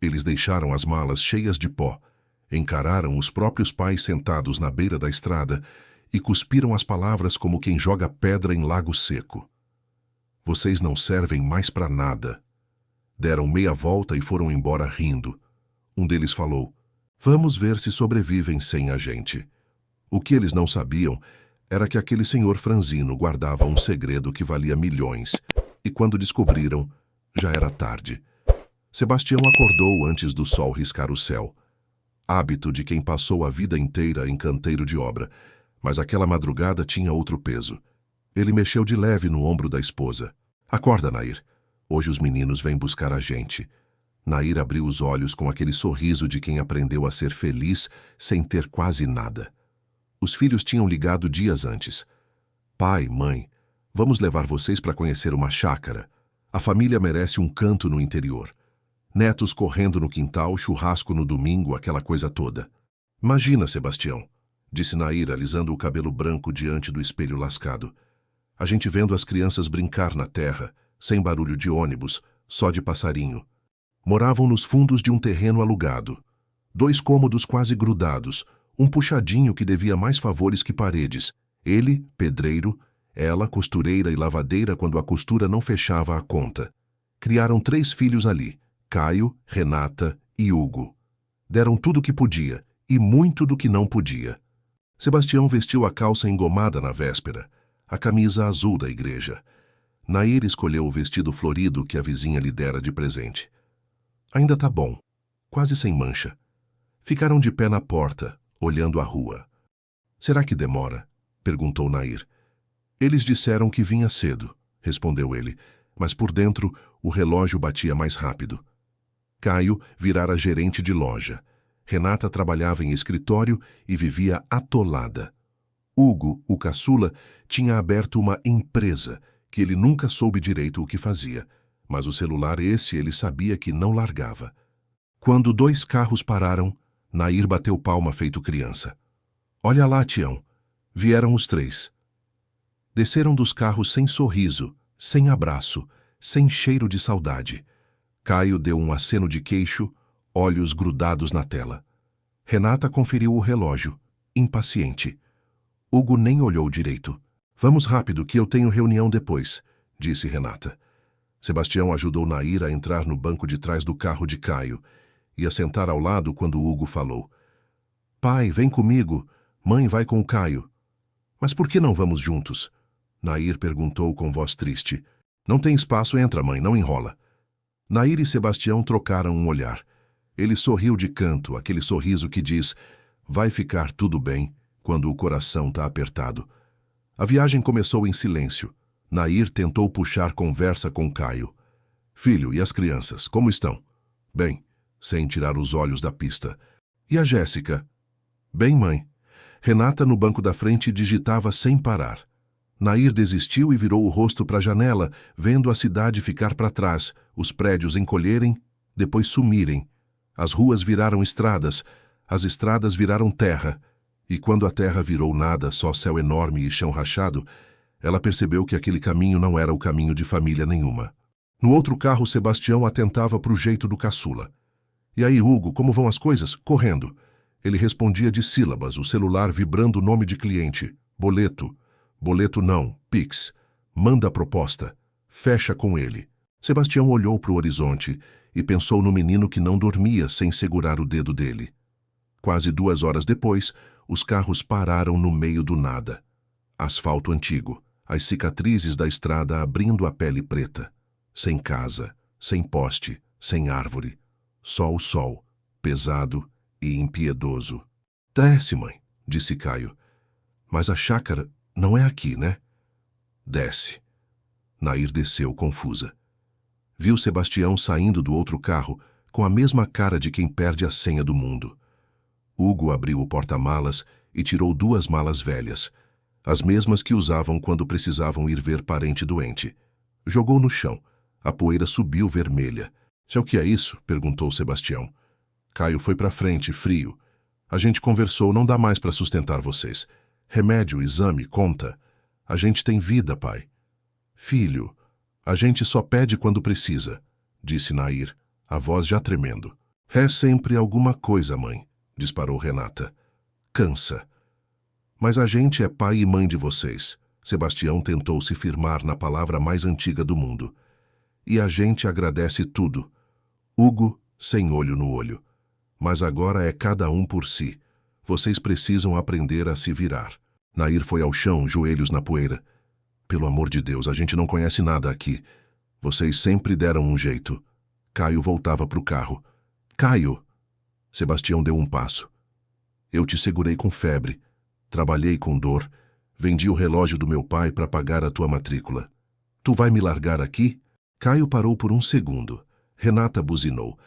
Eles deixaram as malas cheias de pó, encararam os próprios pais sentados na beira da estrada e cuspiram as palavras como quem joga pedra em lago seco. Vocês não servem mais para nada. Deram meia volta e foram embora rindo. Um deles falou: vamos ver se sobrevivem sem a gente. O que eles não sabiam era que aquele senhor franzino guardava um segredo que valia milhões, e quando descobriram, já era tarde. Sebastião acordou antes do sol riscar o céu. Hábito de quem passou a vida inteira em canteiro de obra, mas aquela madrugada tinha outro peso. Ele mexeu de leve no ombro da esposa. Acorda, Nair. Hoje os meninos vêm buscar a gente. Nair abriu os olhos com aquele sorriso de quem aprendeu a ser feliz sem ter quase nada. Os filhos tinham ligado dias antes. Pai, mãe, vamos levar vocês para conhecer uma chácara. A família merece um canto no interior. Netos correndo no quintal, churrasco no domingo, aquela coisa toda. Imagina, Sebastião, disse Nair, alisando o cabelo branco diante do espelho lascado. A gente vendo as crianças brincar na terra, sem barulho de ônibus, só de passarinho. Moravam nos fundos de um terreno alugado. 2 cômodos quase grudados, um puxadinho que devia mais favores que paredes. Ele, pedreiro, ela, costureira e lavadeira quando a costura não fechava a conta. Criaram 3 filhos ali, Caio, Renata e Hugo. Deram tudo o que podia e muito do que não podia. Sebastião vestiu a calça engomada na véspera, a camisa azul da igreja. Nair escolheu o vestido florido que a vizinha lhe dera de presente. Ainda tá bom, quase sem mancha. Ficaram de pé na porta, olhando a rua. Será que demora? Perguntou Nair. Eles disseram que vinha cedo, respondeu ele, mas por dentro o relógio batia mais rápido. Caio virara gerente de loja. Renata trabalhava em escritório e vivia atolada. Hugo, o caçula, tinha aberto uma empresa que ele nunca soube direito o que fazia, mas o celular esse ele sabia que não largava. Quando 2 carros pararam, Nair bateu palma feito criança. Olha lá, Tião. Vieram os 3. Desceram dos carros sem sorriso, sem abraço, sem cheiro de saudade. Caio deu um aceno de queixo, olhos grudados na tela. Renata conferiu o relógio, impaciente. Hugo nem olhou direito. Vamos rápido, que eu tenho reunião depois, disse Renata. Sebastião ajudou Nair a entrar no banco de trás do carro de Caio e a sentar ao lado quando Hugo falou. Pai, vem comigo. Mãe vai com o Caio. Mas por que não vamos juntos? Nair perguntou com voz triste. Não tem espaço, entra, mãe, não enrola. Nair e Sebastião trocaram um olhar. Ele sorriu de canto, aquele sorriso que diz, vai ficar tudo bem, quando o coração tá apertado. A viagem começou em silêncio. Nair tentou puxar conversa com Caio. Filho, e as crianças, como estão? Bem, sem tirar os olhos da pista. E a Jéssica? Bem, mãe. Renata, no banco da frente, digitava sem parar. Nair desistiu e virou o rosto para a janela, vendo a cidade ficar para trás, os prédios encolherem, depois sumirem. As ruas viraram estradas, as estradas viraram terra, e quando a terra virou nada, só céu enorme e chão rachado, ela percebeu que aquele caminho não era o caminho de família nenhuma. No outro carro, Sebastião atentava para o jeito do caçula. E aí, Hugo, como vão as coisas? Correndo. Ele respondia de sílabas, o celular vibrando o nome de cliente. Boleto. Boleto não, Pix. Manda a proposta. Fecha com ele. Sebastião olhou para o horizonte e pensou no menino que não dormia sem segurar o dedo dele. Quase 2 horas depois, os carros pararam no meio do nada. Asfalto antigo, as cicatrizes da estrada abrindo a pele preta. Sem casa, sem poste, sem árvore. Só o sol, pesado e impiedoso. Desce, mãe, disse Caio. Mas a chácara não é aqui, né? Desce. Nair desceu confusa. Viu Sebastião saindo do outro carro com a mesma cara de quem perde a senha do mundo. Hugo abriu o porta-malas e tirou 2 malas velhas, as mesmas que usavam quando precisavam ir ver parente doente. Jogou no chão. A poeira subiu vermelha. "Já o que é isso?" perguntou Sebastião. Caio foi para frente, frio. "A gente conversou, não dá mais para sustentar vocês. Remédio, exame, conta. A gente tem vida, pai." "Filho, a gente só pede quando precisa", disse Nair, a voz já tremendo. É sempre alguma coisa, mãe, disparou Renata. Cansa. Mas a gente é pai e mãe de vocês. Sebastião tentou se firmar na palavra mais antiga do mundo. E a gente agradece tudo. Hugo, sem olho no olho. Mas agora é cada um por si. Vocês precisam aprender a se virar. Nair foi ao chão, joelhos na poeira. Pelo amor de Deus, a gente não conhece nada aqui. Vocês sempre deram um jeito. Caio voltava para o carro. Caio! Sebastião deu um passo. Eu te segurei com febre. Trabalhei com dor. Vendi o relógio do meu pai para pagar a tua matrícula. Tu vai me largar aqui? Caio parou por um segundo. Renata buzinou.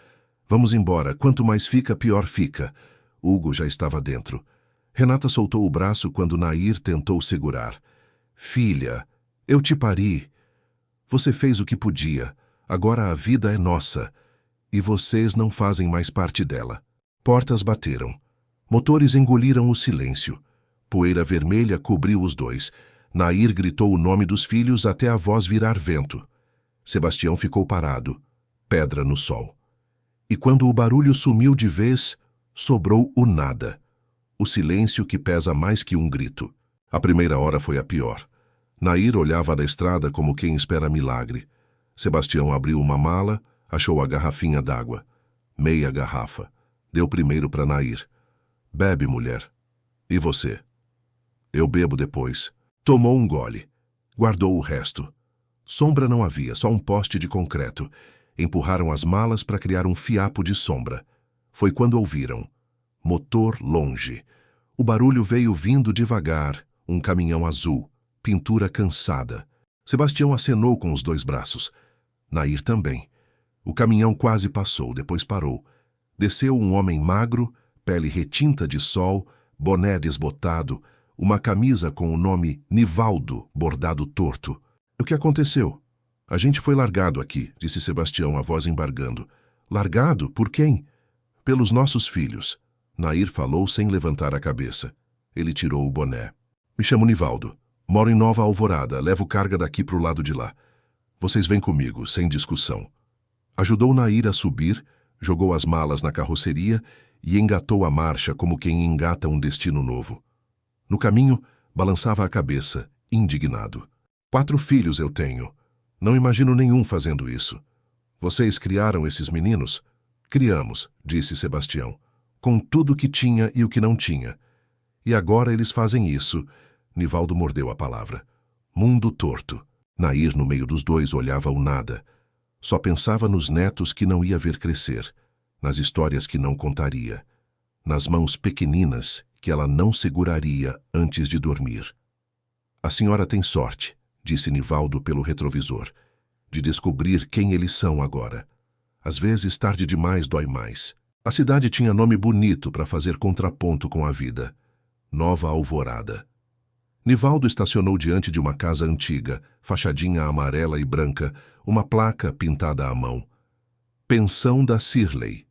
Vamos embora. Quanto mais fica, pior fica. Hugo já estava dentro. Renata soltou o braço quando Nair tentou segurar. Filha, eu te pari. Você fez o que podia. Agora a vida é nossa. E vocês não fazem mais parte dela. Portas bateram. Motores engoliram o silêncio. Poeira vermelha cobriu os dois. Nair gritou o nome dos filhos até a voz virar vento. Sebastião ficou parado. Pedra no sol. E quando o barulho sumiu de vez, sobrou o nada. O silêncio que pesa mais que um grito. A primeira hora foi a pior. Nair olhava da estrada como quem espera milagre. Sebastião abriu uma mala, achou a garrafinha d'água. Meia garrafa. Deu primeiro para Nair. Bebe, mulher. E você? Eu bebo depois. Tomou um gole. Guardou o resto. Sombra não havia, só um poste de concreto. Empurraram as malas para criar um fiapo de sombra. Foi quando ouviram. Motor longe. O barulho veio vindo devagar. Um caminhão azul. Pintura cansada. Sebastião acenou com os dois braços. Nair também. O caminhão quase passou, depois parou. Desceu um homem magro, pele retinta de sol, boné desbotado, uma camisa com o nome Nivaldo bordado torto. O que aconteceu? A gente foi largado aqui, disse Sebastião, a voz embargando. Largado? Por quem? Pelos nossos filhos. Nair falou sem levantar a cabeça. Ele tirou o boné. Me chamo Nivaldo. Moro em Nova Alvorada, levo carga daqui pro lado de lá. Vocês vêm comigo, sem discussão. Ajudou Nair a subir, jogou as malas na carroceria e engatou a marcha como quem engata um destino novo. No caminho, balançava a cabeça, indignado. 4 filhos eu tenho. Não imagino nenhum fazendo isso. Vocês criaram esses meninos? Criamos, disse Sebastião, com tudo o que tinha e o que não tinha. E agora eles fazem isso. Nivaldo mordeu a palavra. Mundo torto. Nair, no meio dos dois, olhava o nada. Só pensava nos netos que não ia ver crescer, nas histórias que não contaria, nas mãos pequeninas que ela não seguraria antes de dormir. A senhora tem sorte, disse Nivaldo pelo retrovisor, de descobrir quem eles são agora. Às vezes, tarde demais dói mais. A cidade tinha nome bonito para fazer contraponto com a vida. Nova Alvorada. Nivaldo estacionou diante de uma casa antiga, fachadinha amarela e branca, uma placa pintada à mão. Pensão da Sirley.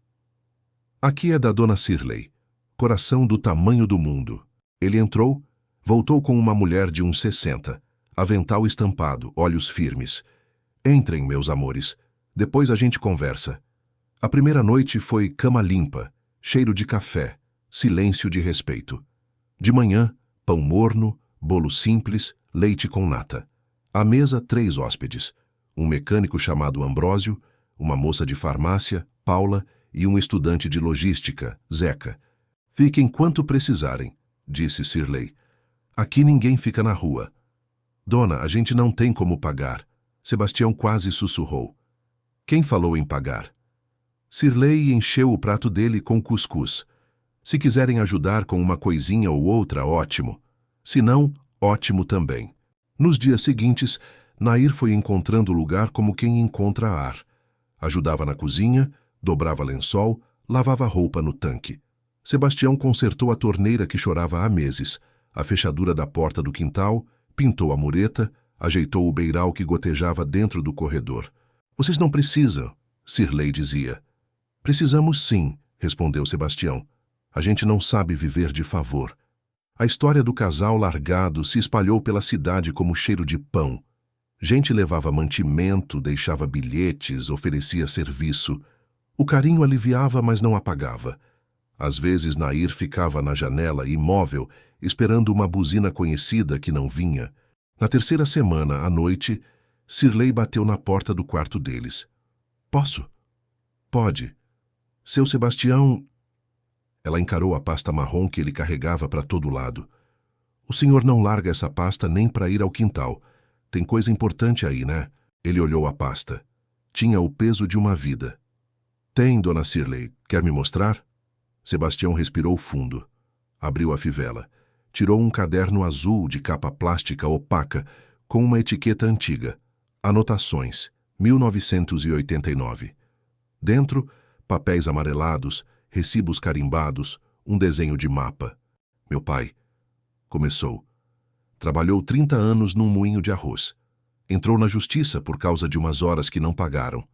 Aqui é da dona Sirley. Coração do tamanho do mundo. Ele entrou, voltou com uma mulher de uns 60, avental estampado, olhos firmes. Entrem, meus amores. Depois a gente conversa. A primeira noite foi cama limpa, cheiro de café, silêncio de respeito. De manhã, pão morno, bolo simples, leite com nata. À mesa, 3 hóspedes. Um mecânico chamado Ambrósio, uma moça de farmácia, Paula, e um estudante de logística, Zeca. Fiquem quanto precisarem, disse Sirley. Aqui ninguém fica na rua. Dona, a gente não tem como pagar. Sebastião quase sussurrou. Quem falou em pagar? Sirley encheu o prato dele com cuscuz. Se quiserem ajudar com uma coisinha ou outra, ótimo. Se não, ótimo também. Nos dias seguintes, Nair foi encontrando o lugar como quem encontra ar. Ajudava na cozinha, dobrava lençol, lavava roupa no tanque. Sebastião consertou a torneira que chorava há meses, a fechadura da porta do quintal, pintou a mureta, ajeitou o beiral que gotejava dentro do corredor. Vocês não precisam, Sirley dizia. Precisamos sim, respondeu Sebastião. A gente não sabe viver de favor. A história do casal largado se espalhou pela cidade como cheiro de pão. Gente levava mantimento, deixava bilhetes, oferecia serviço. O carinho aliviava, mas não apagava. Às vezes Nair ficava na janela, imóvel, esperando uma buzina conhecida que não vinha. Na terceira semana, à noite, Sirley bateu na porta do quarto deles. Posso? Pode. Seu Sebastião... Ela encarou a pasta marrom que ele carregava para todo lado. O senhor não larga essa pasta nem para ir ao quintal. Tem coisa importante aí, né? Ele olhou a pasta. Tinha o peso de uma vida. Tem, dona Sirley. Quer me mostrar? Sebastião respirou fundo. Abriu a fivela. Tirou um caderno azul de capa plástica opaca com uma etiqueta antiga. Anotações. 1989. Dentro, papéis amarelados, recibos carimbados, um desenho de mapa. Meu pai. Começou. Trabalhou 30 anos num moinho de arroz. Entrou na justiça por causa de umas horas que não pagaram.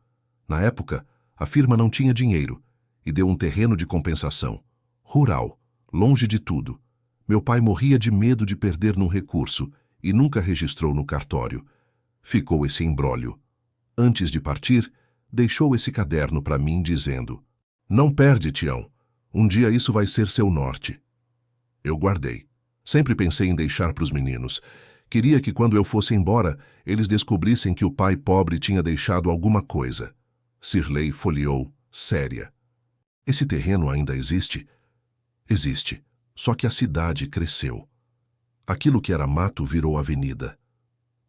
Na época, a firma não tinha dinheiro e deu um terreno de compensação. Rural, longe de tudo. Meu pai morria de medo de perder num recurso e nunca registrou no cartório. Ficou esse imbróglio. Antes de partir, deixou esse caderno para mim dizendo: Não perde, Tião. Um dia isso vai ser seu norte. Eu guardei. Sempre pensei em deixar para os meninos. Queria que quando eu fosse embora, eles descobrissem que o pai pobre tinha deixado alguma coisa. Sirley folheou, séria. Esse terreno ainda existe? Existe, só que a cidade cresceu. Aquilo que era mato virou avenida.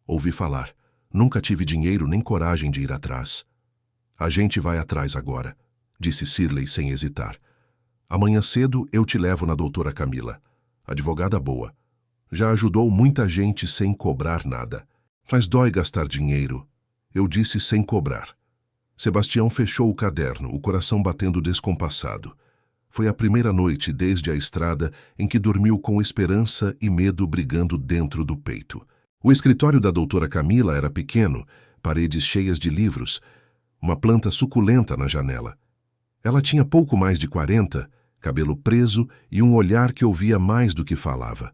Ouvi falar. Nunca tive dinheiro nem coragem de ir atrás. A gente vai atrás agora, disse Sirley sem hesitar. Amanhã cedo eu te levo na doutora Camila. Advogada boa. Já ajudou muita gente sem cobrar nada. Mas dói gastar dinheiro. Eu disse sem cobrar. Sebastião fechou o caderno, o coração batendo descompassado. Foi a primeira noite desde a estrada em que dormiu com esperança e medo brigando dentro do peito. O escritório da doutora Camila era pequeno, paredes cheias de livros, uma planta suculenta na janela. Ela tinha pouco mais de 40, cabelo preso e um olhar que ouvia mais do que falava.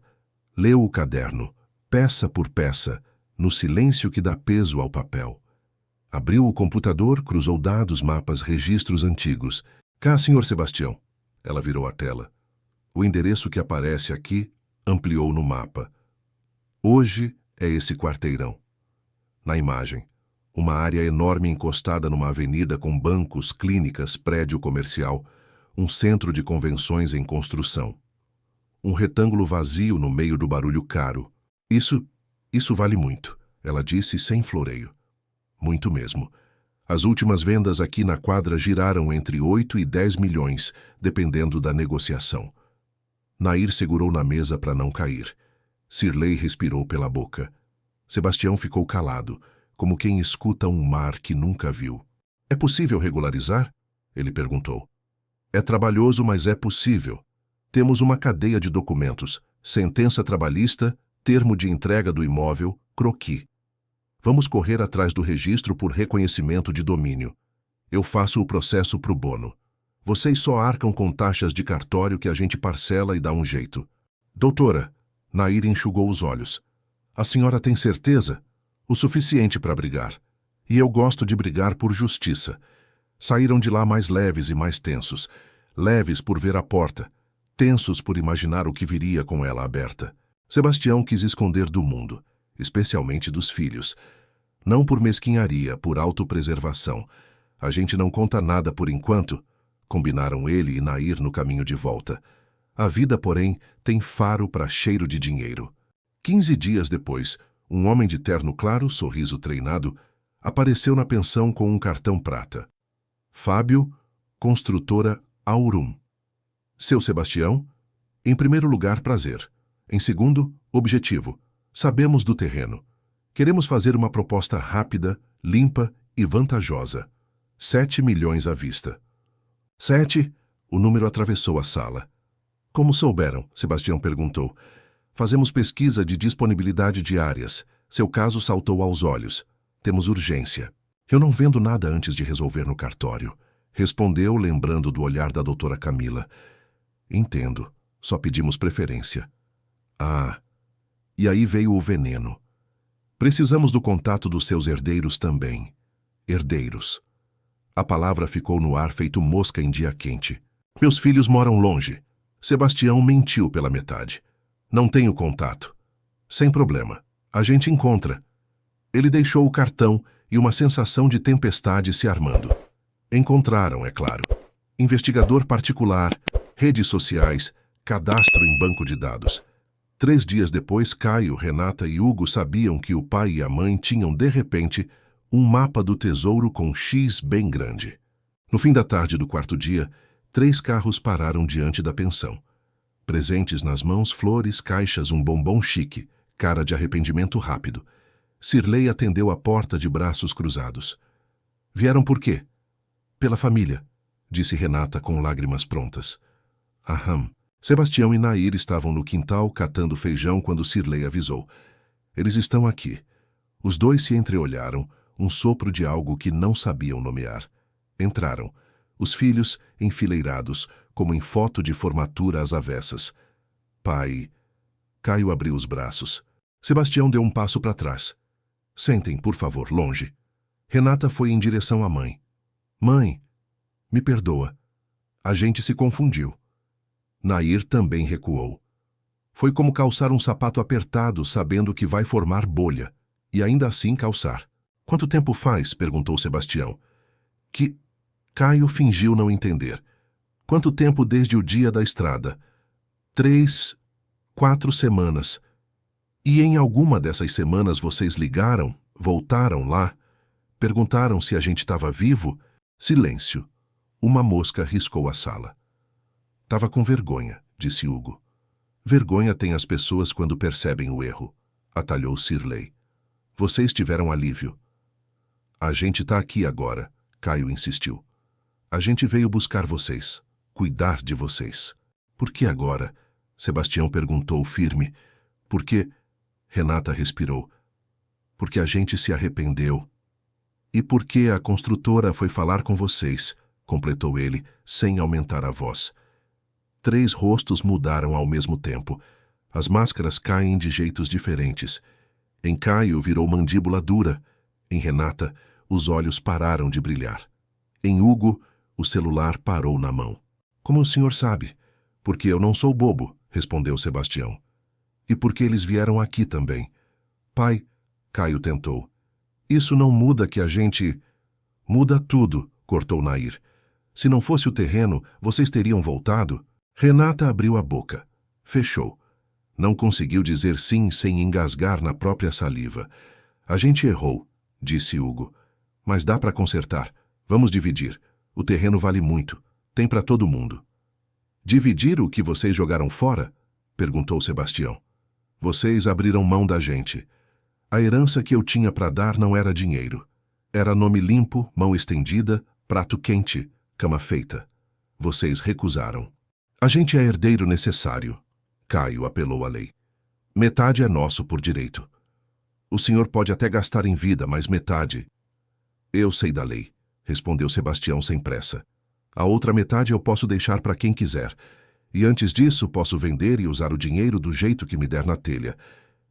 Leu o caderno, peça por peça, no silêncio que dá peso ao papel. Abriu o computador, cruzou dados, mapas, registros antigos. Cá, senhor Sebastião. Ela virou a tela. O endereço que aparece aqui ampliou no mapa. Hoje é esse quarteirão. Na imagem, uma área enorme encostada numa avenida com bancos, clínicas, prédio comercial, um centro de convenções em construção. Um retângulo vazio no meio do barulho caro. Isso vale muito, ela disse sem floreio. Muito mesmo. As últimas vendas aqui na quadra giraram entre 8 e 10 milhões, dependendo da negociação. Nair segurou na mesa para não cair. Sirley respirou pela boca. Sebastião ficou calado, como quem escuta um mar que nunca viu. É possível regularizar? Ele perguntou. É trabalhoso, mas é possível. Temos uma cadeia de documentos, sentença trabalhista, termo de entrega do imóvel, croquis. Vamos correr atrás do registro por reconhecimento de domínio. Eu faço o processo pro bono. Vocês só arcam com taxas de cartório que a gente parcela e dá um jeito. Doutora, Nair enxugou os olhos. A senhora tem certeza? O suficiente para brigar. E eu gosto de brigar por justiça. Saíram de lá mais leves e mais tensos. Leves por ver a porta. Tensos por imaginar o que viria com ela aberta. Sebastião quis esconder do mundo, especialmente dos filhos. Não por mesquinharia, por autopreservação. A gente não conta nada por enquanto, combinaram ele e Nair no caminho de volta. A vida, porém, tem faro para cheiro de dinheiro. 15 dias depois, um homem de terno claro, sorriso treinado, apareceu na pensão com um cartão prata. Fábio, construtora Aurum. Seu Sebastião? Em primeiro lugar, prazer. Em segundo, objetivo. Sabemos do terreno. Queremos fazer uma proposta rápida, limpa e vantajosa. 7 milhões à vista. 7? O número atravessou a sala. Como souberam? Sebastião perguntou. Fazemos pesquisa de disponibilidade de áreas. Seu caso saltou aos olhos. Temos urgência. Eu não vendo nada antes de resolver no cartório. Respondeu, lembrando do olhar da doutora Camila. Entendo. Só pedimos preferência. Ah, e aí veio o veneno. Precisamos do contato dos seus herdeiros também. Herdeiros. A palavra ficou no ar feito mosca em dia quente. Meus filhos moram longe. Sebastião mentiu pela metade. Não tenho contato. Sem problema. A gente encontra. Ele deixou o cartão e uma sensação de tempestade se armando. Encontraram, é claro. Investigador particular, redes sociais, cadastro em banco de dados. 3 dias depois, Caio, Renata e Hugo sabiam que o pai e a mãe tinham, de repente, um mapa do tesouro com X bem grande. No fim da tarde do 4º dia, 3 carros pararam diante da pensão. Presentes nas mãos, flores, caixas, um bombom chique, cara de arrependimento rápido. Sirlei atendeu a porta de braços cruzados. Vieram por quê? Pela família, disse Renata com lágrimas prontas. Aham. Sebastião e Nair estavam no quintal catando feijão quando Sirlei avisou. Eles estão aqui. Os dois se entreolharam, um sopro de algo que não sabiam nomear. Entraram, os filhos enfileirados, como em foto de formatura às avessas. Pai... Caio abriu os braços. Sebastião deu um passo para trás. Sentem, por favor, longe. Renata foi em direção à mãe. Mãe, me perdoa. A gente se confundiu. Nair também recuou. Foi como calçar um sapato apertado, sabendo que vai formar bolha, e ainda assim calçar. Quanto tempo faz? Perguntou Sebastião. Que... Caio fingiu não entender. Quanto tempo desde o dia da estrada? 3, 4 semanas. E em alguma dessas semanas vocês ligaram, voltaram lá, perguntaram se a gente estava vivo? Silêncio. Uma mosca riscou a sala. Tava com vergonha, disse Hugo. Vergonha tem as pessoas quando percebem o erro, atalhou Sirlei. Vocês tiveram alívio. A gente tá aqui agora, Caio insistiu. A gente veio buscar vocês, cuidar de vocês. Por que agora? Sebastião perguntou firme. Por que? Renata respirou. Porque a gente se arrependeu. E porque a construtora foi falar com vocês, completou ele, sem aumentar a voz. 3 rostos mudaram ao mesmo tempo. As máscaras caem de jeitos diferentes. Em Caio virou mandíbula dura. Em Renata, os olhos pararam de brilhar. Em Hugo, o celular parou na mão. Como o senhor sabe? Porque eu não sou bobo, respondeu Sebastião. E porque eles vieram aqui também. Pai, Caio tentou. Isso não muda que a gente... Muda tudo, cortou Nair. Se não fosse o terreno, vocês teriam voltado? Renata abriu a boca. Fechou. Não conseguiu dizer sim sem engasgar na própria saliva. A gente errou, disse Hugo. Mas dá para consertar. Vamos dividir. O terreno vale muito. Tem para todo mundo. Dividir o que vocês jogaram fora? Perguntou Sebastião. Vocês abriram mão da gente. A herança que eu tinha para dar não era dinheiro. Era nome limpo, mão estendida, prato quente, cama feita. Vocês recusaram. A gente é herdeiro necessário. Caio apelou à lei. Metade é nosso por direito. O senhor pode até gastar em vida, mas metade... Eu sei da lei, respondeu Sebastião sem pressa. A outra metade eu posso deixar para quem quiser. E antes disso posso vender e usar o dinheiro do jeito que me der na telha.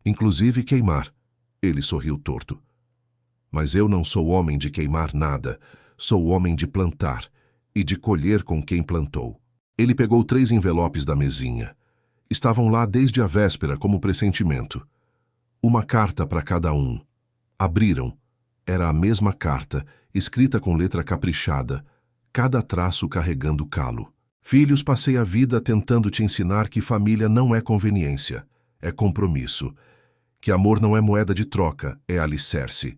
Inclusive queimar. Ele sorriu torto. Mas eu não sou homem de queimar nada. Sou homem de plantar e de colher com quem plantou. Ele pegou 3 envelopes da mesinha. Estavam lá desde a véspera como pressentimento. Uma carta para cada um. Abriram. Era a mesma carta, escrita com letra caprichada, cada traço carregando calo. Filhos, passei a vida tentando te ensinar que família não é conveniência, é compromisso. Que amor não é moeda de troca, é alicerce.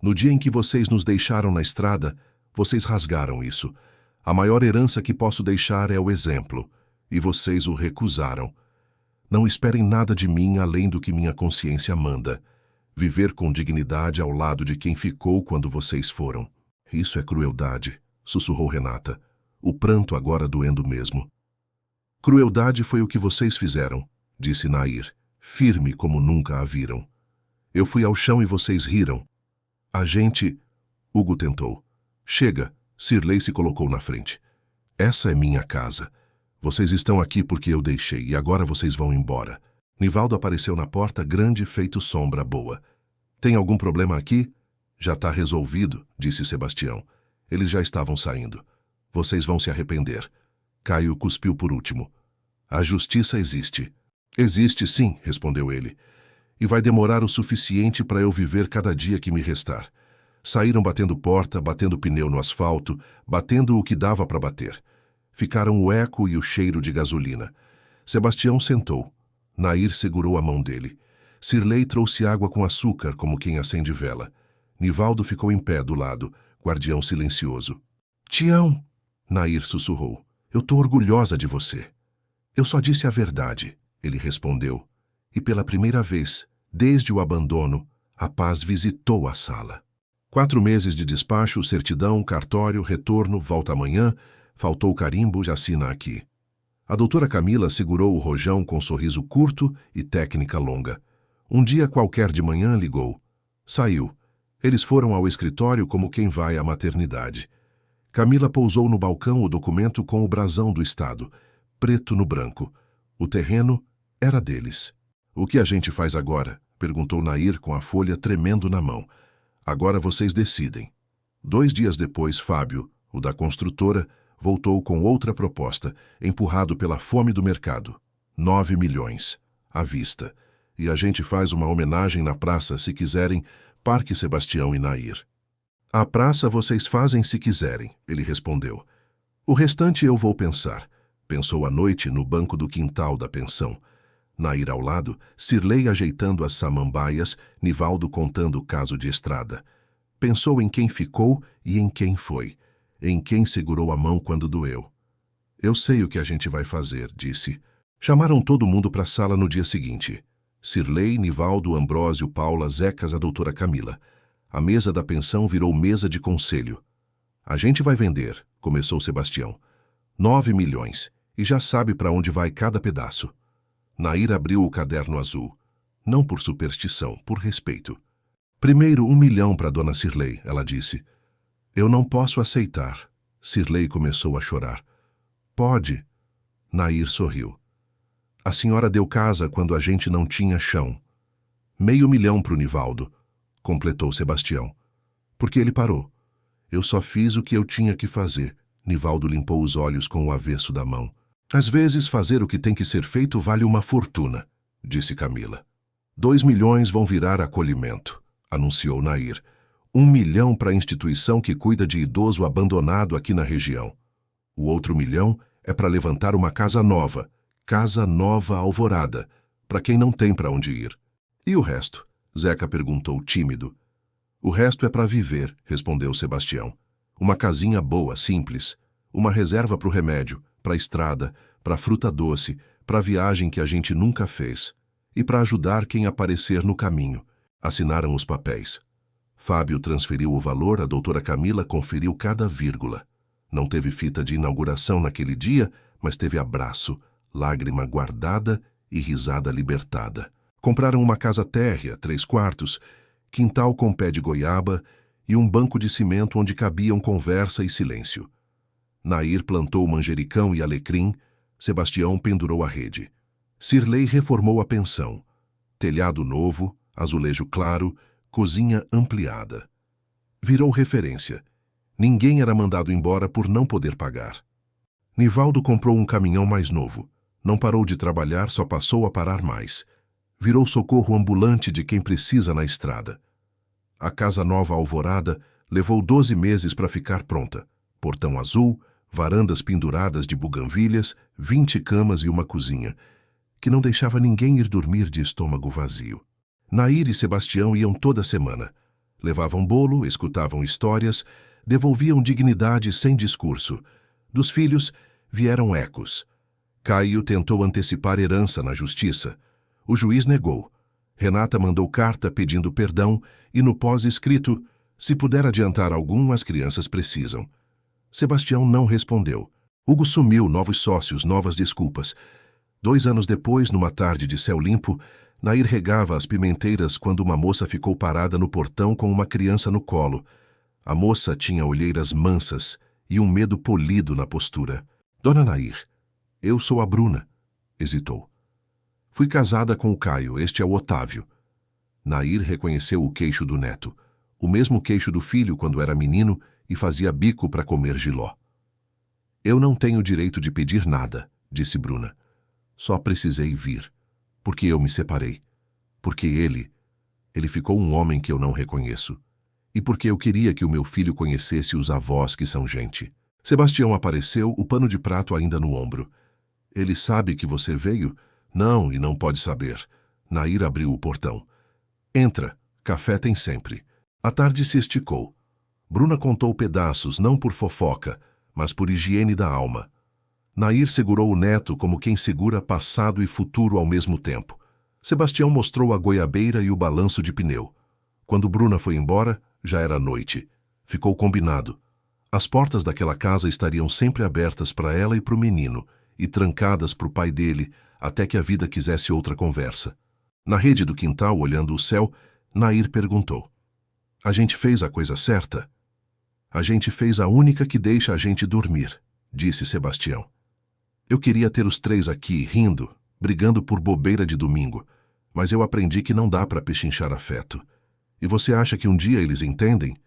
No dia em que vocês nos deixaram na estrada, vocês rasgaram isso. A maior herança que posso deixar é o exemplo, e vocês o recusaram. Não esperem nada de mim além do que minha consciência manda. Viver com dignidade ao lado de quem ficou quando vocês foram. Isso é crueldade, sussurrou Renata, o pranto agora doendo mesmo. Crueldade foi o que vocês fizeram, disse Nair, firme como nunca a viram. Eu fui ao chão e vocês riram. A gente... Hugo tentou. Chega, Sirlei se colocou na frente. Essa é minha casa. Vocês estão aqui porque eu deixei e agora vocês vão embora. Nivaldo apareceu na porta, grande, feito sombra boa. Tem algum problema aqui? Já está resolvido, disse Sebastião. Eles já estavam saindo. Vocês vão se arrepender. Caio cuspiu por último. A justiça existe. Existe sim, respondeu ele. E vai demorar o suficiente para eu viver cada dia que me restar. Saíram batendo porta, batendo pneu no asfalto, batendo o que dava para bater. Ficaram o eco e o cheiro de gasolina. Sebastião sentou. Nair segurou a mão dele. Sirlei trouxe água com açúcar, como quem acende vela. Nivaldo ficou em pé do lado, guardião silencioso. Tião, Nair sussurrou. Eu tô orgulhosa de você. Eu só disse a verdade, ele respondeu. E pela primeira vez, desde o abandono, a paz visitou a sala. 4 meses de despacho, certidão, cartório, retorno, volta amanhã, faltou o carimbo, já assina aqui. A doutora Camila segurou o rojão com sorriso curto e técnica longa. Um dia qualquer de manhã ligou. Saiu. Eles foram ao escritório como quem vai à maternidade. Camila pousou no balcão o documento com o brasão do Estado, preto no branco. O terreno era deles. O que a gente faz agora? Perguntou Nair com a folha tremendo na mão. Agora vocês decidem. 2 dias depois, Fábio, o da construtora, voltou com outra proposta, empurrado pela fome do mercado. 9 milhões, à vista. E a gente faz uma homenagem na praça, se quiserem, Parque Sebastião e Nair. A praça vocês fazem se quiserem, ele respondeu. O restante eu vou pensar. Pensou à noite no banco do quintal da pensão. Nair ao lado, Sirlei ajeitando as samambaias, Nivaldo contando o caso de Estrada. Pensou em quem ficou e em quem foi. Em quem segurou a mão quando doeu. Eu sei o que a gente vai fazer, disse. Chamaram todo mundo para a sala no dia seguinte. Sirlei, Nivaldo, Ambrósio, Paula, Zecas, a doutora Camila. A mesa da pensão virou mesa de conselho. A gente vai vender, começou Sebastião. 9 milhões, e já sabe para onde vai cada pedaço. Nair abriu o caderno azul. Não por superstição, por respeito. Primeiro 1 milhão para dona Sirlei, ela disse. Eu não posso aceitar. Sirlei começou a chorar. Pode. Nair sorriu. A senhora deu casa quando a gente não tinha chão. 500 mil para o Nivaldo, completou Sebastião. Porque ele parou. Eu só fiz o que eu tinha que fazer. Nivaldo limpou os olhos com o avesso da mão. Às vezes fazer o que tem que ser feito vale uma fortuna, disse Camila. 2 milhões vão virar acolhimento, anunciou Nair. 1 milhão para a instituição que cuida de idoso abandonado aqui na região. O outro 1 milhão é para levantar uma casa nova Alvorada, para quem não tem para onde ir. E o resto? Zeca perguntou tímido. O resto é para viver, respondeu Sebastião. Uma casinha boa, simples. Uma reserva para o remédio, para a estrada, para a fruta doce, para a viagem que a gente nunca fez. E para ajudar quem aparecer no caminho. Assinaram os papéis. Fábio transferiu o valor, a doutora Camila conferiu cada vírgula. Não teve fita de inauguração naquele dia, mas teve abraço, lágrima guardada e risada libertada. Compraram uma casa térrea, 3 quartos, quintal com pé de goiaba e um banco de cimento onde cabiam conversa e silêncio. Nair plantou manjericão e alecrim, Sebastião pendurou a rede. Sirlei reformou a pensão. Telhado novo, azulejo claro, cozinha ampliada. Virou referência. Ninguém era mandado embora por não poder pagar. Nivaldo comprou um caminhão mais novo. Não parou de trabalhar, só passou a parar mais. Virou socorro ambulante de quem precisa na estrada. A casa nova Alvorada levou 12 meses para ficar pronta. Portão azul, varandas penduradas de buganvílias, 20 camas e uma cozinha, que não deixava ninguém ir dormir de estômago vazio. Nair e Sebastião iam toda semana. Levavam bolo, escutavam histórias, devolviam dignidade sem discurso. Dos filhos vieram ecos. Caio tentou antecipar herança na justiça. O juiz negou. Renata mandou carta pedindo perdão e no pós-escrito, se puder adiantar algum, as crianças precisam. Sebastião não respondeu. Hugo sumiu, novos sócios, novas desculpas. 2 anos depois, numa tarde de céu limpo, Nair regava as pimenteiras quando uma moça ficou parada no portão com uma criança no colo. A moça tinha olheiras mansas e um medo polido na postura. Dona Nair, eu sou a Bruna. Hesitou. Fui casada com o Caio, este é o Otávio. Nair reconheceu o queixo do neto. O mesmo queixo do filho quando era menino e fazia bico para comer jiló. Eu não tenho direito de pedir nada, disse Bruna. Só precisei vir, porque eu me separei. Porque ele ficou um homem que eu não reconheço. E porque eu queria que o meu filho conhecesse os avós que são gente. Sebastião apareceu, o pano de prato ainda no ombro. Ele sabe que você veio? Não, e não pode saber. Nair abriu o portão. Entra, café tem sempre. A tarde se esticou. Bruna contou pedaços, não por fofoca, mas por higiene da alma. Nair segurou o neto como quem segura passado e futuro ao mesmo tempo. Sebastião mostrou a goiabeira e o balanço de pneu. Quando Bruna foi embora, já era noite. Ficou combinado. As portas daquela casa estariam sempre abertas para ela e para o menino, e trancadas para o pai dele, até que a vida quisesse outra conversa. Na rede do quintal, olhando o céu, Nair perguntou: "A gente fez a coisa certa?" "A gente fez a única que deixa a gente dormir", disse Sebastião. "Eu queria ter os três aqui, rindo, brigando por bobeira de domingo, mas eu aprendi que não dá para pechinchar afeto. E você acha que um dia eles entendem?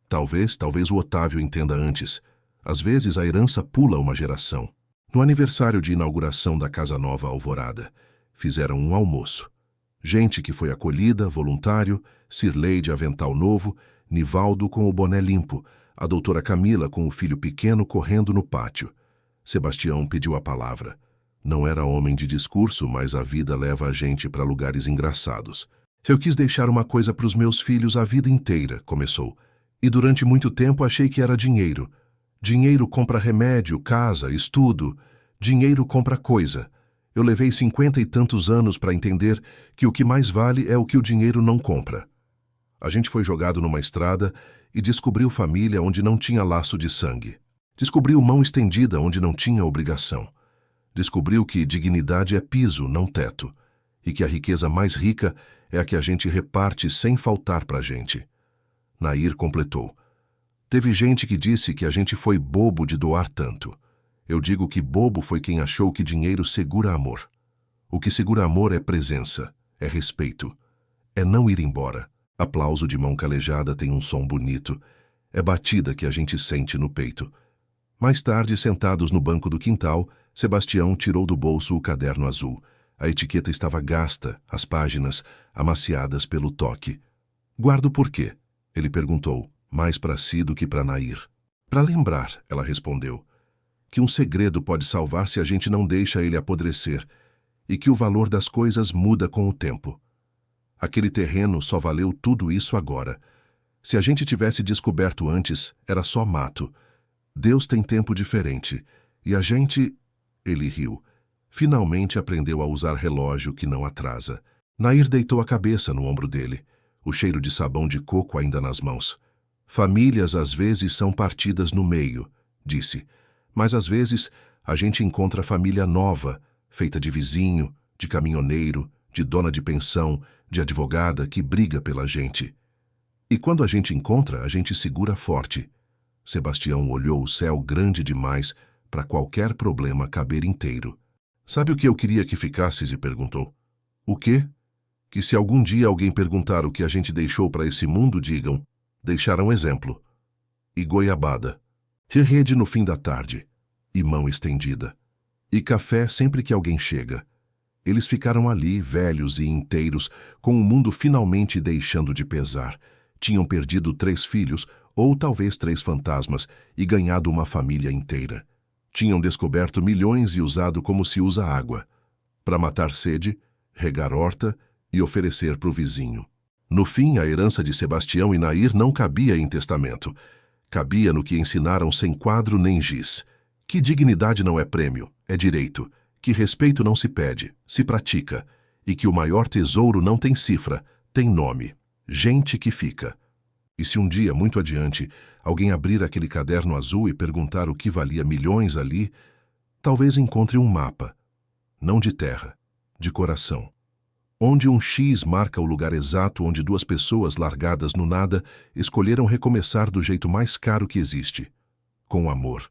Talvez o Otávio entenda antes. Às vezes a herança pula uma geração." No aniversário de inauguração da Casa Nova Alvorada, fizeram um almoço. Gente que foi acolhida, voluntário, Cirlei de avental novo, Nivaldo com o boné limpo, a doutora Camila com o filho pequeno correndo no pátio. Sebastião pediu a palavra. Não era homem de discurso, mas a vida leva a gente para lugares engraçados. "Eu quis deixar uma coisa para os meus filhos a vida inteira", começou. "E durante muito tempo achei que era dinheiro. Dinheiro compra remédio, casa, estudo. Dinheiro compra coisa. Eu levei 50 e tantos anos para entender que o que mais vale é o que o dinheiro não compra." A gente foi jogado numa estrada e descobriu família onde não tinha laço de sangue. Descobriu mão estendida onde não tinha obrigação. Descobriu que dignidade é piso, não teto. E que a riqueza mais rica é a que a gente reparte sem faltar para a gente. Nair completou: "Teve gente que disse que a gente foi bobo de doar tanto. Eu digo que bobo foi quem achou que dinheiro segura amor. O que segura amor é presença, é respeito, é não ir embora. Aplauso de mão calejada tem um som bonito. É batida que a gente sente no peito." Mais tarde, sentados no banco do quintal, Sebastião tirou do bolso o caderno azul. A etiqueta estava gasta, as páginas amaciadas pelo toque. "Guardo por quê?" ele perguntou, mais para si do que para Nair. "Para lembrar", ela respondeu, "que um segredo pode salvar se a gente não deixa ele apodrecer, e que o valor das coisas muda com o tempo. Aquele terreno só valeu tudo isso agora. Se a gente tivesse descoberto antes, era só mato. Deus tem tempo diferente, e a gente..." Ele riu. Finalmente aprendeu a usar relógio que não atrasa. Nair deitou a cabeça no ombro dele, o cheiro de sabão de coco ainda nas mãos. "Famílias às vezes são partidas no meio", disse. "Mas às vezes a gente encontra família nova, feita de vizinho, de caminhoneiro, de dona de pensão, de advogada que briga pela gente. E quando a gente encontra, a gente segura forte." Sebastião olhou o céu grande demais para qualquer problema caber inteiro. "Sabe o que eu queria que ficasses?" e perguntou. "O quê?" "Que se algum dia alguém perguntar o que a gente deixou para esse mundo, digam: deixaram exemplo. E goiabada. E rede no fim da tarde. E mão estendida. E café sempre que alguém chega." Eles ficaram ali, velhos e inteiros, com o mundo finalmente deixando de pesar. Tinham perdido 3 filhos, ou talvez 3 fantasmas, e ganhado uma família inteira. Tinham descoberto milhões e usado como se usa água, para matar sede, regar horta e oferecer para o vizinho. No fim, a herança de Sebastião e Nair não cabia em testamento. Cabia no que ensinaram sem quadro nem giz. Que dignidade não é prêmio, é direito. Que respeito não se pede, se pratica. E que o maior tesouro não tem cifra, tem nome. Gente que fica. E se um dia, muito adiante, alguém abrir aquele caderno azul e perguntar o que valia milhões ali, talvez encontre um mapa. Não de terra, de coração. Onde um X marca o lugar exato onde 2 pessoas largadas no nada escolheram recomeçar do jeito mais caro que existe, com amor.